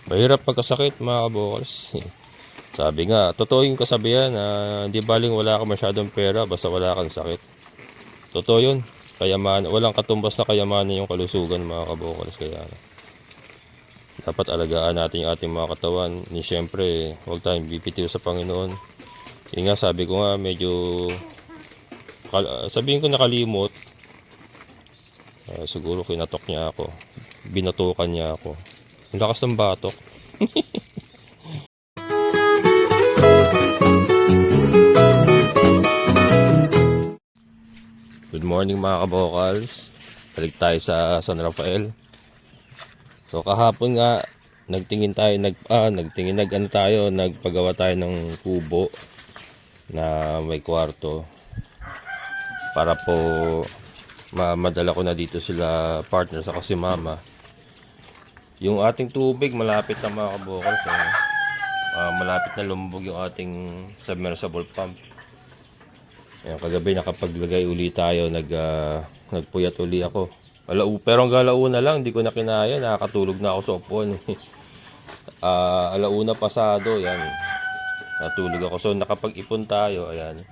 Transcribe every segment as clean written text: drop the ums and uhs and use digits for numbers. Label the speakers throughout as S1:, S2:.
S1: Mahirap pagkasakit mga kabokals. Sabi nga, totoo yung kasabihan na hindi baling wala ka masyadong pera basta wala kang sakit. Totoo yun. Kayaman, walang katumbas na kayamanan yung kalusugan mga kabokals. Kaya dapat alagaan natin yung ating mga katawan. Ni syempre, huwag tayong bibitiw sa Panginoon. Yun nga, sabi ko nga, medyo sabihin ko nakalimot. Siguro kinatok niya ako. Binatukan niya ako. Ang lakas ng batok. Good morning mga kabokals. Balik tayo sa San Rafael. So kahapon nga nagpagawa tayo ng kubo na may kwarto para po madala ko na dito sila partner sa kasi mama. Yung ating tubig malapit na mga kabokals, malapit na lumubog yung ating submersible pump. Ayan, kagabi nakapaglagay uli tayo, nagpuyat uli ako. Pero hanggang alauna lang, hindi ko na kinaya, nakakatulog na ako sa upuan. Alauna pasado, yan. Natulog ako. So nakapag-ipon tayo, ayan.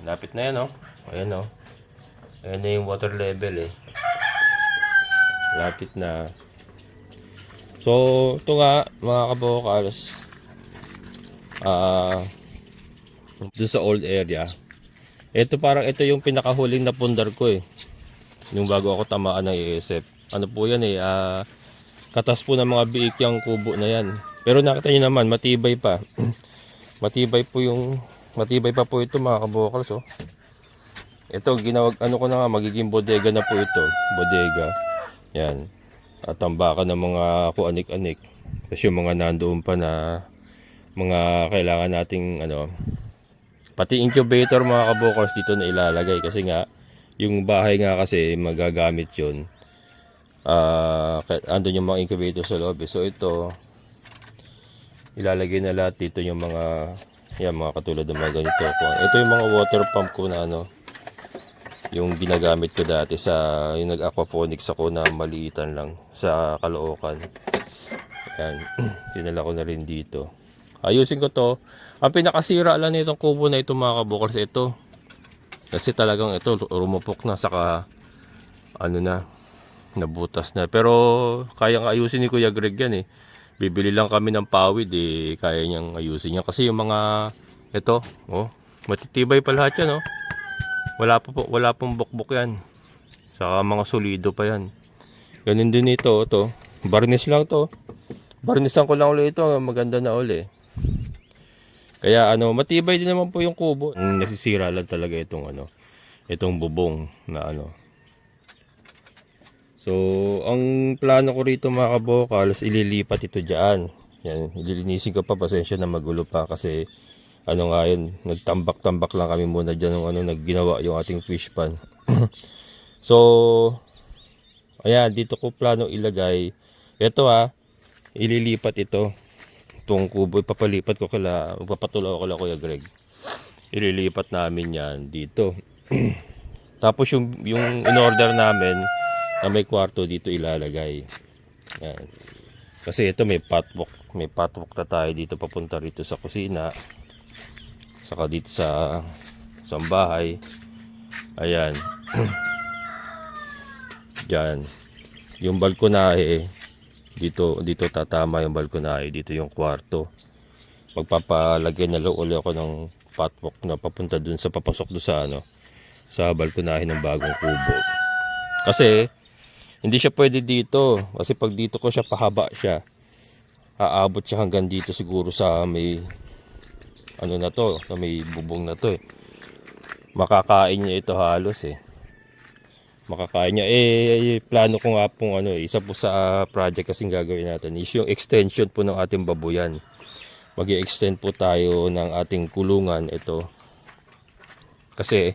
S1: Lapit na yan, oh. Ayan, oh. Ayan na yung water level, eh. Lapit na. So, ito nga, mga kabokals. Doon sa old area. Ito yung pinakahuling na pundar ko, eh. Yung bago ako tamaan ng ESF. Ano po yan, eh. Katas po ng mga biik yung kubo na yan. Pero nakita nyo naman, matibay pa. matibay pa po ito mga kabokals, oh. Ito, ano ko na nga, magiging bodega na po ito. Bodega. Yan. At tambakan ng mga kuanik-anik. Tapos yung mga nandoon pa na mga kailangan nating pati incubator mga kabokals dito na ilalagay kasi nga yung bahay nga kasi magagamit yun. Andun yung mga incubator sa loob. So ito ilalagay na lahat dito yung mga katulad ng mga ganito. Ito yung mga water pump ko na yung ginagamit ko dati sa yung nag-aquaponics ako na maliitan lang sa Caloocan. Yan. Dinala ko na rin dito. Ayusin ko to. Ang pinakasira lang nitong kubo na ito mga kabokals, ito. Kasi talagang ito rumupok na, saka nabutas na. Pero kayang ayusin ni Kuya Greg yan, eh. Bibili lang kami ng pawid, eh. Kaya niyang ayusin yan. Kasi yung mga ito, matitibay pa lahat yan, oh. Wala pong bukbok yan. Saka mga solido pa yan. Ganun din ito, ito. Barnis lang to. Barnisan ko lang ulit ito, maganda na uli. Kaya matibay din naman po yung kubo. Nasisira lang talaga itong bubong na So, ang plano ko rito mga kabokals, ililipat ito diyan. Yan, ililinisin ko pa, pasensya na magulo pa kasi nga yun, nagtambak-tambak lang kami muna diyan ng nagginawa yung ating fish pan. So, ayan, dito ko plano ilagay. Ito ililipat ito. Itong kubo ipapalipat ko magpapatuloy ko Kuya Greg. Ililipat namin yan dito. Tapos yung in-order namin na may kwarto dito ilalagay. Yan. Kasi ito may patwalk na tayo dito papunta rito sa kusina. Saka dito sa bahay. Ayan. Diyan. Yung balkonahe dito tatama yung balkonahe, dito yung kwarto. Magpapalagay na lang ulit ako ng patwalk na papunta dun sa papasok dun sa sa balkonahe ng bagong kubo. Kasi hindi siya pwede dito, kasi pag dito ko siya pahaba siya, aabot siya hanggang dito siguro sa may na may bubong na to, eh. Makakain niya ito halos, eh. Makakain niya. Plano ko nga pong isa po sa project kasing gagawin natin is yung extension po ng ating babuyan. Mag-i-extend po tayo ng ating kulungan ito. Kasi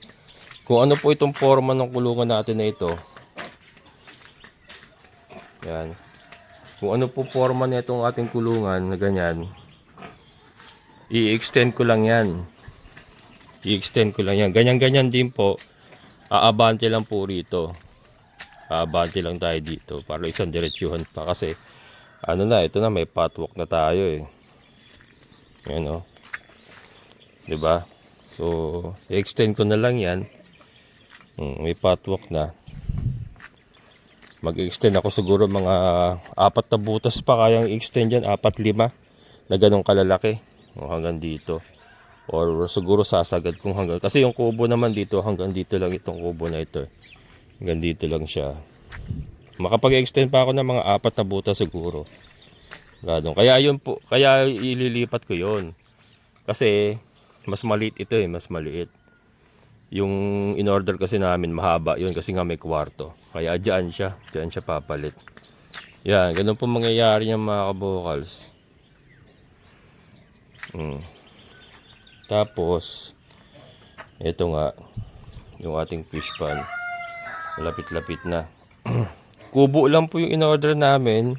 S1: kung ano po itong forma ng kulungan natin na ito. Yan. Kung ano po forma na itong ating kulungan na ganyan, i-extend ko lang yan. Ganyan-ganyan din po. Aabante lang po rito. Aabante lang tayo dito para isang diretsuhan pa kasi Ano na, ito na, may patwalk na tayo eh. Yan o. Diba? So, i-extend ko na lang yan. May patwalk na. Mag-extend ako siguro mga 4 na butas pa kayang i-extend yan. 4-5 na ganong kalalaki. Hanggang dito. Or siguro sasagad kung hanggang. Kasi yung kubo naman dito, hanggang dito lang itong kubo na ito. Hanggang dito lang siya. Makapag-extend pa ako ng mga 4 na butas siguro. Ganun. Kaya yun po, kaya ililipat ko yun. Kasi mas maliit ito eh, mas maliit. Yung in-order kasi namin mahaba yun kasi nga may kwarto. Kaya diyan siya papalit. Yan, ganun po mangyayari ng mga kabokals. Tapos ito nga yung ating fish pan. Malapit-lapit na. Kubo lang po yung in-order namin.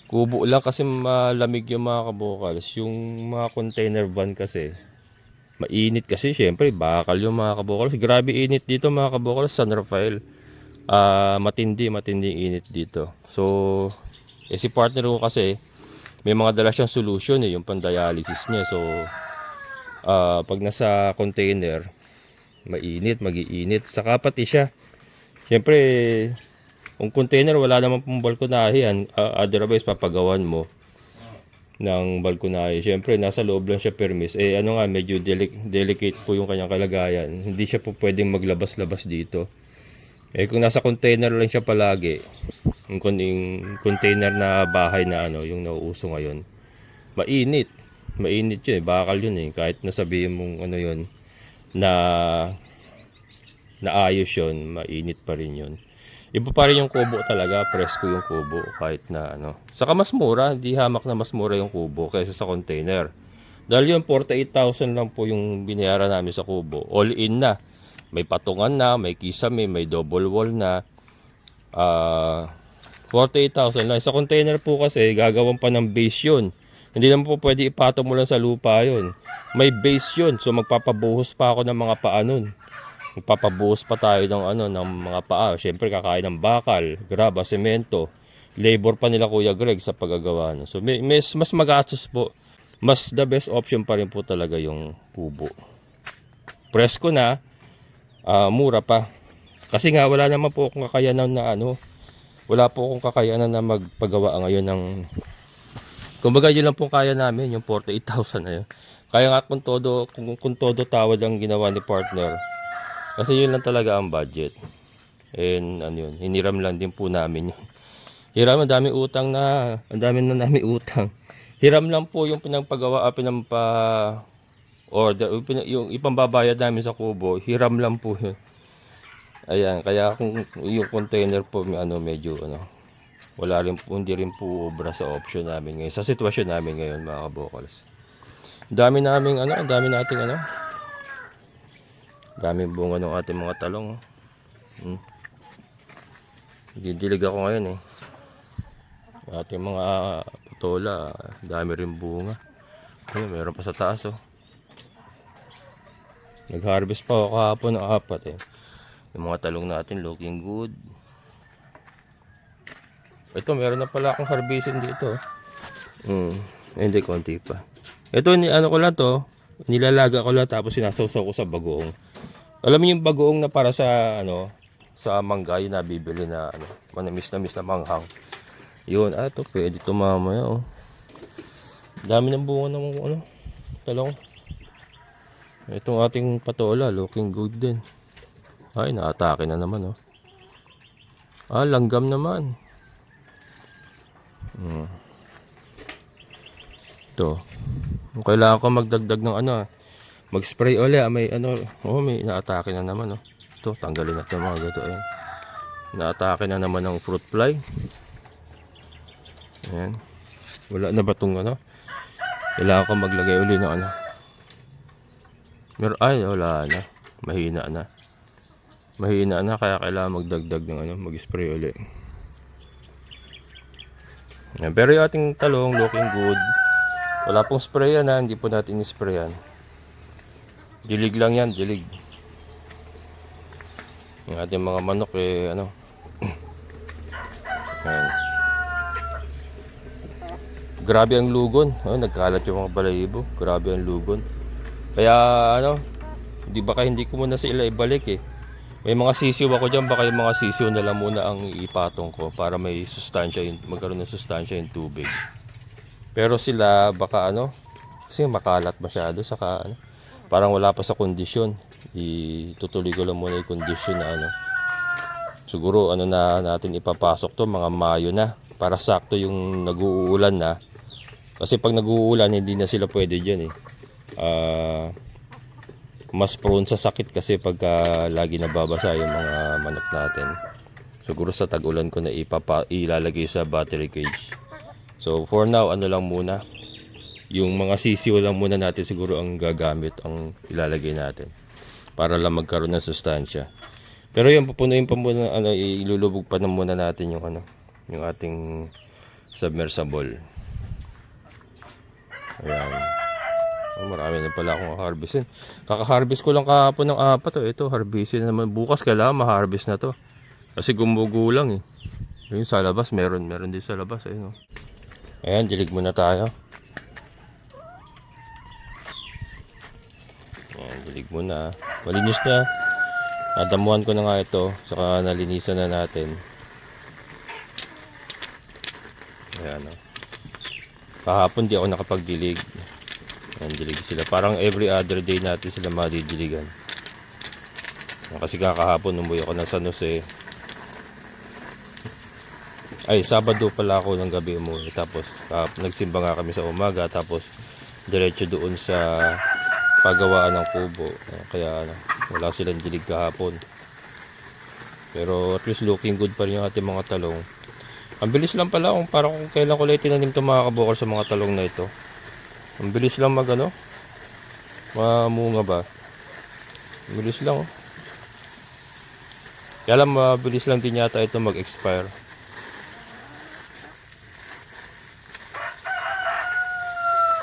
S1: Kubo lang kasi malamig yung mga kabokals. Yung mga container van kasi mainit kasi syempre bakal yung mga kabokals. Grabe init dito mga kabokals, San Rafael. Matindi init dito. So si partner ko kasi may mga dala siyang solution eh, yung pandialysis niya. So pag nasa container mainit, mag-iinit. Saka pati siya syempre kung container wala naman pong balkonahe, otherwise papagawan mo ng balkonahe. Syempre nasa loob lang siya permis. Ano nga, medyo delicate po yung kanyang kalagayan. Hindi siya po pwedeng maglabas-labas dito. Kung nasa container lang siya palagi, yung container na bahay na yung nauuso ngayon, mainit. Mainit yun eh, bakal yun eh. Kahit nasabihin mong yun, na naayos yun, mainit pa rin yun. Iba pa rin yung kubo talaga, presko yung kubo kahit na Saka mas mura, di hamak na mas mura yung kubo kaysa sa container. Dahil yun, 48,000 lang po yung binayaran namin sa kubo. All in na. May patungan na, may kisame, may double wall na. 48,000 lang. Sa container po kasi, gagawin pa ng base yun. Hindi naman po pwede ipatong mo lang sa lupa yun. May base yun, so magpapabuhos pa ako ng mga paa nun. Magpapabuhos pa tayo ng mga paa. Siyempre kakain ng bakal, graba, semento. Labor pa nila Kuya Greg sa paggagawa. So mas magastos po. Mas the best option pa rin po talaga yung kubo. Presko na, mura pa. Kasi nga wala naman po akong kakayanan na wala po akong kakayanan na magpagawa ngayon ng, kumbaga yun lang po kaya namin, yung 48,000 na yun. Kaya nga kung todo tawad ang ginawa ni partner. Kasi yun lang talaga ang budget. And yun, hiniram lang din po namin. Hiram, ang dami utang na, ang dami na namin utang. Hiram lang po yung pinagpagawa, order, yung ipambabayad namin sa kubo, hiram lang po yun. Ayan, kaya kung yung container po medyo wala rin po, hindi rin po obra sa option namin ngayon, sa sitwasyon namin ngayon mga kabokals. Dami nating daming bunga ng ating mga talong. Didilig ako ngayon eh. Ating mga patola, dami rin bunga. Meron pa sa taas oh. Nag-harvest pa ako kahapon ng 4 eh. Yung mga talong natin looking good. Ito, meron na pala akong harvestin dito. Hindi, konti pa. Ito, ko lang to. Nilalaga ko lang tapos sinasawsaw ko sa bagoong. Alam mo yung bagoong na para sa sa mangga, yung nabibili na manamis na manghang. Yun, ito pwede ito mamaya oh. Dami ng bunga ng talong. Itong ating patola, looking good din. Ay, naatake na naman oh. Langgam naman. Ito. Kailangan ko magdagdag ng mag-spray ulit. May may inaatake na naman Ito, tanggalin natin mga gato. Ayan. Inaatake na naman ng fruit fly. Ayan. Wala na ba itong kailangan ko maglagay uli ng wala na. Mahina na kaya kailangan magdagdag ng mag-spray uli. Ayan. Pero yung ating talong looking good. Wala pong sprayan hindi po natin isprayan. Dilig lang yan, dilig. Yung ating mga manok Ayan. Grabe ang lugon. Oh, nagkalat yung mga balahibo. Grabe ang lugon. Kaya ano, di baka hindi ko muna sila ibalik eh. May mga sisiw ako dyan, baka yung mga sisiw na lang muna ang ipatong ko para may sustansya, magkaroon ng sustansya yung tubig. Pero sila baka ano, kasi makalat masyado, saka ano, parang wala pa sa kondisyon. Itutuloy ko lang muna yung kondisyon na ano. Siguro ano na natin ipapasok to, mga Mayo na, para sakto yung nag-uulan na. Kasi pag nag-uulan hindi na sila pwede dyan eh. Mas prone sa sakit kasi pagka lagi nababasa yung mga manok natin. Siguro sa tag-ulan ko na ilalagay sa battery cage. So for now ano lang muna, yung mga sisiw lang muna natin siguro ang gagamit, ang ilalagay natin para lang magkaroon ng sustansya. Pero yung pupunuin pa muna, ano, ilulubog pa na muna natin yung ano, yung ating submersible. Ayan. Oh, marami na pala akong harvestin. Kaka-harvest ko lang kahapon ng 4 to. Ito, harvestin na naman. Bukas kailangan ma-harvest na to. Kasi gumugulang eh. Yung sa labas, meron din sa labas. Ayun, oh. Ayan, dilig muna tayo. Ayan, dilig muna. Malinis na. Nadamuhan ko na nga ito. Saka nalinisan na natin. Ayan, oh. Kahapon di ako nakapagdilig. Ayan, dilig sila. Parang every other day natin sila madidiligan. Kasi kakahapon umuwi ako ng San Jose. Ay, Sabado pala ako ng gabi umuwi. Tapos nagsimba nga kami sa umaga. Tapos diretso doon sa paggawaan ng kubo. Kaya wala silang dilig kahapon. Pero at least looking good pa rin yung ating mga talong. Ang bilis lang pala kung parang kung kailan ko lang tinanim itong mga kabukal sa mga talong na ito. Ang bilis lang mamunga ba? Ang bilis lang, oh. Kaya lang mabilis lang din yata ito mag-expire.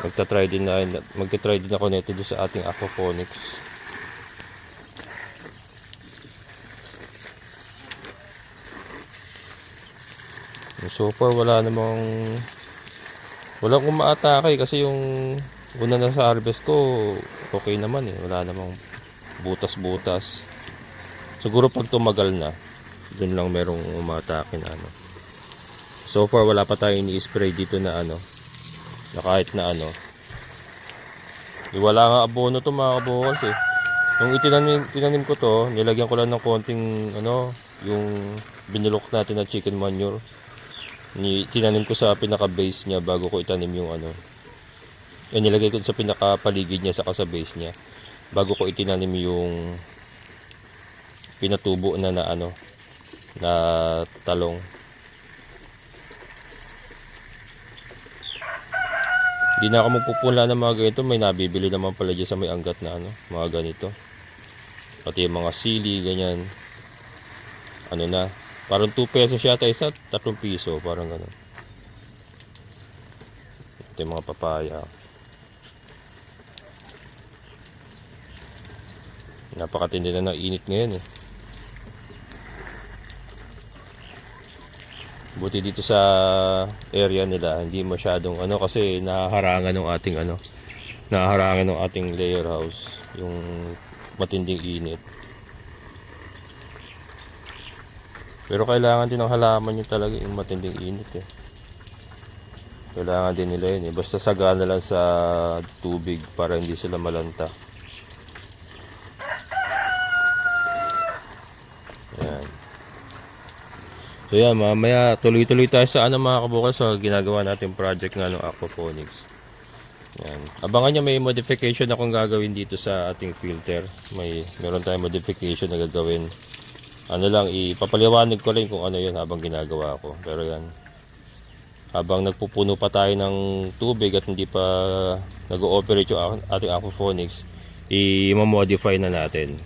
S1: Magta-try din ako nito doon sa ating aquaponics. So far walang umaatake kasi yung una na sa harvest ko okay naman eh, wala namang butas-butas. Siguro pag tumagal na dun lang merong umaatake na ano. So far wala pa tayong ini-spray dito na ano, na kahit na ano. Wala nga abono to mga kabukas eh. Nung tinanim ko to, nilagyan ko lang ng konting ano, yung binulok natin na chicken manure. Tinanim ko sa pinaka-base niya bago ko itanim yung ano. Nilagay ko sa pinaka-paligid niya saka sa base niya bago ko itinanim yung pinatubo na ano na talong. Hindi na ako magpupula ng mga ganito. May nabibili naman pala dyan sa may anggat na ano, mga ganito. Pati yung mga sili, ganyan. Ano na, parang 2 pesos yata isa, 3 piso, parang gano'n. Ito yung mga papaya. Napakatindi na ng init ngayon eh. Buti dito sa area nila, hindi masyadong ano kasi nahaharangan ng ating layer house, yung matinding init. Pero kailangan din ng halaman yung talaga yung matinding init eh. Kailangan din nila yun eh. Basta sagana lang sa tubig para hindi sila malanta. Ayan. So yan, mamaya tuloy-tuloy tayo sa ano mga kabukas sa ginagawa natin project nga ng aquaponics. Ayan. Abangan nyo, may modification akong gagawin dito sa ating filter. Meron tayong modification na gagawin. Ano lang, ipapaliwanag ko lang kung ano yun habang ginagawa ko. Pero yan, habang nagpupuno pa tayo ng tubig at hindi pa nag-ooperate yung ating aquaponics, i-modify na natin.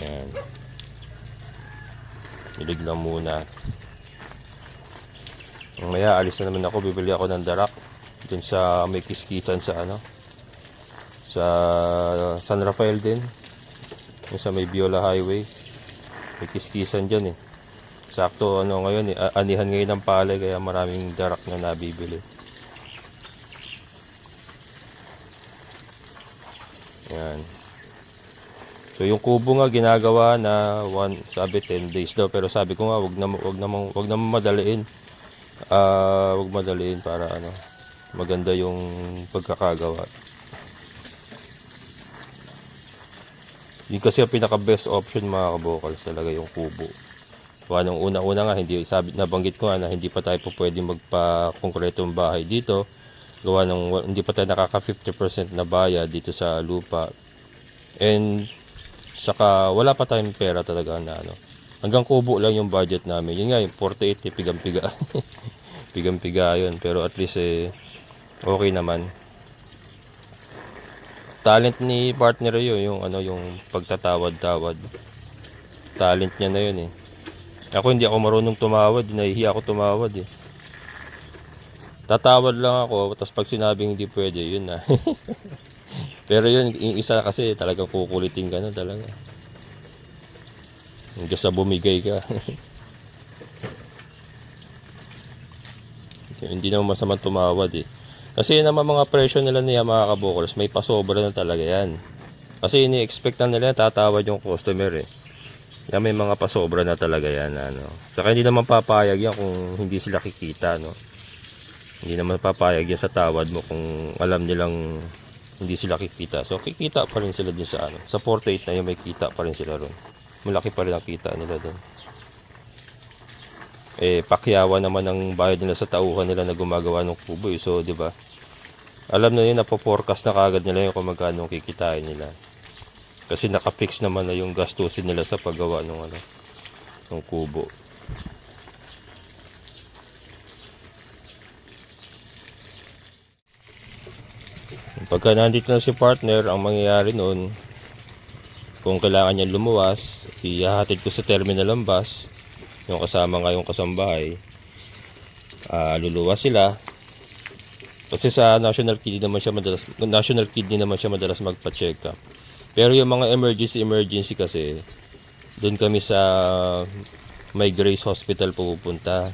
S1: Yan. Ilig lang muna. Mamaya alis na naman ako, bibili ako ng darak dun sa may kiskisan sa ano, sa San Rafael din, yung sa may Biola Highway. May kiskisan dyan eh. Sakto ano ngayon, anihan ngayon ng palay kaya maraming darak na nabibili. Yan. So yung kubo nga ginagawa na sabi 10 days daw, pero sabi ko nga wag na madaliin. Wag madaliin para ano, maganda yung pagkakagawa. Yun kasi ang pinaka best option mga kabokals, talaga yung kubo. Kaya nung una-una nga, nabanggit ko nga na hindi pa tayo po pwede magpa-konkretong bahay dito. Gawa ng hindi pa tayo nakaka 50% na bayad dito sa lupa. And saka wala pa tayong pera talaga na ano. Hanggang kubo lang yung budget namin. Yun nga, yung 48, pigang-piga. Pigang-piga yun. Pero at least okay naman. Talent ni partner yun, yung ano, yung pagtatawad-tawad. Talent niya na yun eh. Ako hindi ako marunong tumawad, nahihiya ako tumawad eh. Tatawad lang ako, tapos pag sinabing hindi pwede, yun na. Pero yun, yung isa kasi talagang kukulitin ka na talaga. Hanggang sa bumigay ka. Hindi naman masamang tumawad eh. Kasi yun naman mga presyo nila niya mga kabokals, may pasobra na talaga yan. Kasi ini-expect na nila tatawad yung customer eh. Yan, may mga pasobra na talaga yan ano. Saka hindi naman papayag yan kung hindi sila kikita no. Hindi naman papayag yan sa tawad mo kung alam nilang hindi sila kikita. So kikita pa rin sila din sa ano. Sa 48 na yun may kita pa rin sila ron. Malaki pa rin ang kita nila doon. Pakyawan naman ang bayad nila sa tauhan nila na gumagawa ng kubo eh. So 'di ba? Alam na yun, napo-forecast na kagad nila yung kung magkano kikitain nila. Kasi naka-fix naman na yung gastusin nila sa paggawa ng ano, ng kubo. Pagka nandito na si partner, ang mangyayari noon, kung kailangan niya lumuwas, ihahatid ko sa terminal ng bus, yung kasama nga yung kasambahay. Luluwas sila. Kasi sa National Kidney naman siya madalas magpa-check up. Pero yung mga emergency kasi, doon kami sa May Grace Hospital pupunta.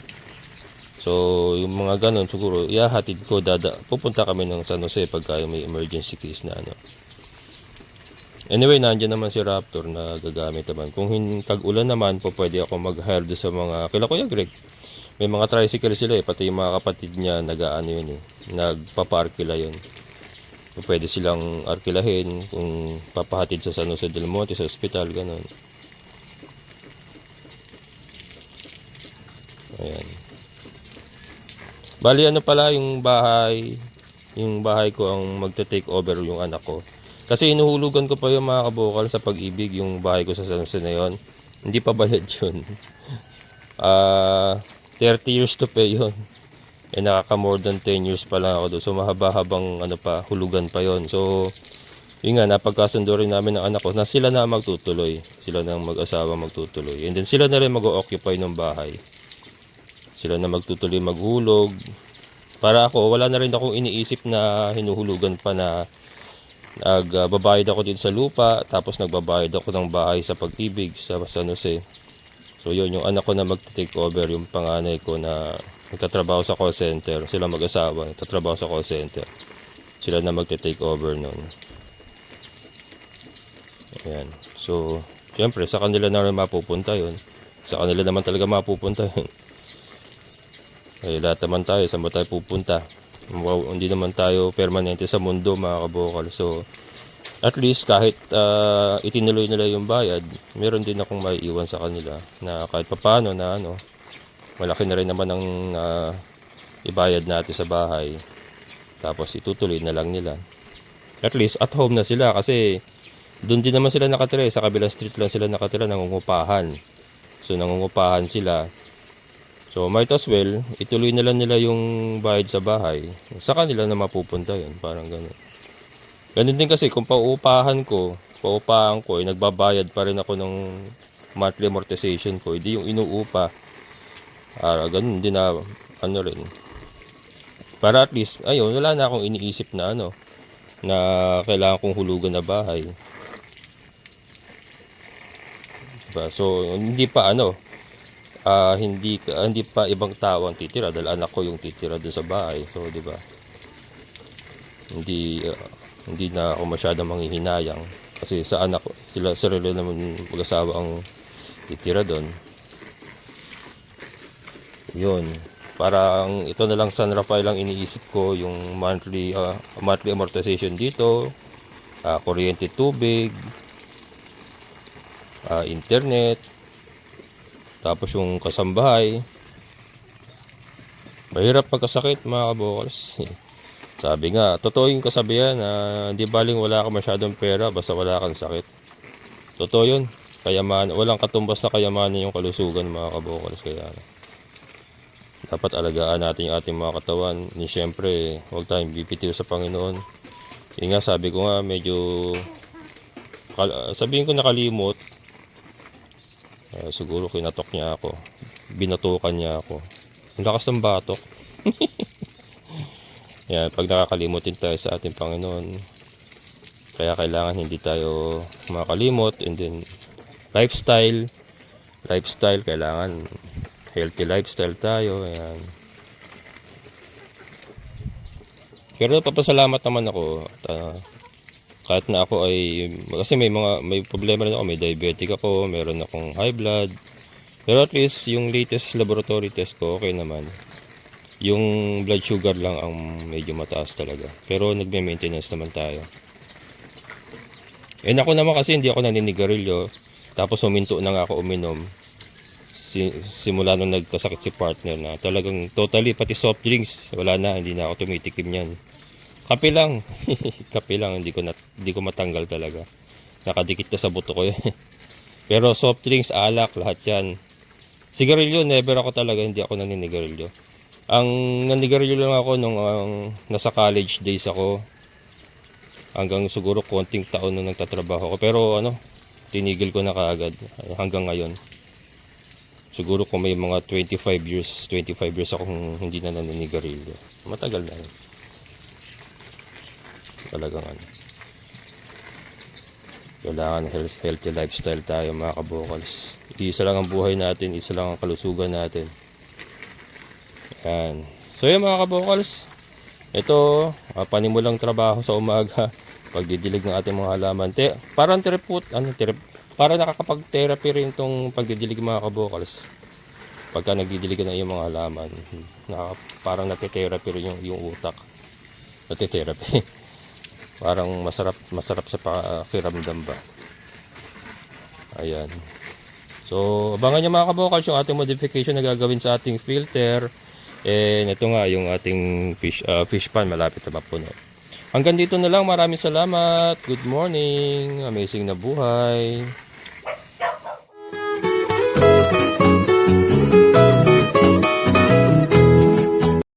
S1: So, yung mga ganun siguro, ihahatid ko, pupunta kami ng San Jose pagka may emergency case na ano. Anyway, nandiyan naman si Raptor na gagamit naman. Kung tag-ulan naman po, pwede ako mag-hire sa mga, kila Kuya Greg. May mga tricycle sila eh, pati yung mga kapatid niya, nag-ano yun eh, nagpaparkila yun. So, pwede silang arkilahin kung papahatid sa San Jose del Monte, sa ospital, ganun. Ayan. Bali ano pala yung bahay ko ang magte-take over yung anak ko. Kasi inuhulugan ko pa yung mga kabokal sa Pag-ibig, yung bahay ko sa San Jose na yun. Hindi pa bayad yun. 30 years to pay yun. Nakaka more than 10 years pa lang ako doon. So mahaba-habang ano pa, hulugan pa yon. So yun nga, napagkasundo rin namin ng anak ko na sila na magtutuloy. Sila na mag-asawa magtutuloy. And then sila na rin mag-o-occupy ng bahay. Sila na magtutuloy maghulog. Para ako, wala na rin akong iniisip na hinuhulugan pa na nagbabayad ako dito sa lupa. Tapos nagbabayad ako ng bahay sa Pag-ibig sa San Jose. So yun, yung anak ko na mag-take over, yung panganay ko na nagtatrabaho sa call center. Sila mag-asawa, nagtatrabaho sa call center. Sila na mag-take over nun. Ayan. So, syempre, sa kanila na rin mapupunta yun. Sa kanila naman talaga mapupunta yun. Lahat naman tayo, saan ba tayo pupunta? Hindi naman tayo permanente sa mundo mga kabokal. So, at least kahit itinuloy nila yung bayad, meron din akong maiiwan sa kanila na kahit papaano na ano, malaki na rin naman ang ibayad natin sa bahay. Tapos itutuloy na lang nila. At least at home na sila kasi doon din naman sila nakatira. Sa kabilang street lang sila nakatira, nangungupahan. So nangungupahan sila. So might as well, ituloy na lang nila yung bayad sa bahay. Sa kanila na mapupunta yun, parang gano'n. Ganun din kasi kung pauupahan ko, nagbabayad pa rin ako ng monthly amortization ko. Hindi yung inuupa. Ganun din na ano rin. Para at least, ayun, wala na akong iniisip na ano, na kailangan kong hulugan na bahay. Diba? So, hindi pa ano, hindi pa ibang tao ang titira dahil anak ko yung titira doon sa bahay. So, di ba? Hindi na ako masyadong manghihinayang kasi sa anak ko, sila sarili naman mag-asawa ang titira doon. Yun. Parang ito na lang San Rafael lang iniisip ko, yung monthly amortization dito, kuryente, tubig, internet, tapos yung kasambahay. Mahirap pagkasakit mga kabokals. Sabi nga, totoo yung kasabihan na hindi baling wala ka masyadong pera basta wala kang sakit. Totoo yun. Walang katumbas na kayamanan yung kalusugan mga kabokals. Kaya dapat alagaan natin yung ating mga katawan. Ni syempre, huwag tayong bibitiw sa Panginoon. Yung nga, sabi ko nga, medyo sabihin ko nakalimot. Siguro kinatok niya ako. Binatukan niya ako. Ang lakas ng batok. Yan, pag nakakalimutin tayo sa ating Panginoon, kaya kailangan hindi tayo makalimot. And then lifestyle, kailangan healthy lifestyle tayo. Ayan. Pero papasalamat naman ako at, kahit na ako ay, kasi may problema rin ako, may diabetic ako, meron akong high blood, pero at least yung latest laboratory test ko okay naman. Yung blood sugar lang ang medyo mataas talaga. Pero nagme-maintenance naman tayo. Ako naman kasi hindi ako naninigarilyo. Tapos huminto na nga ako uminom. Simula nung nagkasakit si partner na talagang totally, pati soft drinks, wala na, hindi na ako tumitikim yan. Kape lang. Kape lang, hindi ko matanggal talaga. Nakadikit na sa buto ko yan. Pero soft drinks, alak, lahat yan. Sigarilyo, never ako talaga, hindi ako naninigarilyo. Ang nanigarilyo lang ako nung nasa college days ako. Hanggang siguro konting taon nung nagtatrabaho ko. Pero tinigil ko na kaagad hanggang ngayon. Siguro kung may mga 25 years akong hindi na naninigarilyo. Matagal na yun. Talagang kailangan healthy lifestyle tayo mga kabokals. Isa lang ang buhay natin, isa lang ang kalusugan natin. Yan. So yun mga kabokals, ito panimulang trabaho sa umaga, pagdidilig ng ating mga halaman. Parang parang nakakapag-therapy rin itong pagdidilig mga kabokals. Pagka nagdidilig ng iyong mga halaman, parang nati-therapy rin yung utak. Nati-therapy. Parang masarap sa pakiramdam ba. Ayan. So abangan nyo mga kabokals yung ating modification na gagawin sa ating filter. Ito nga yung ating fish pan, malapit na mapuno. Hanggang dito na lang, maraming salamat. Good morning, amazing na buhay.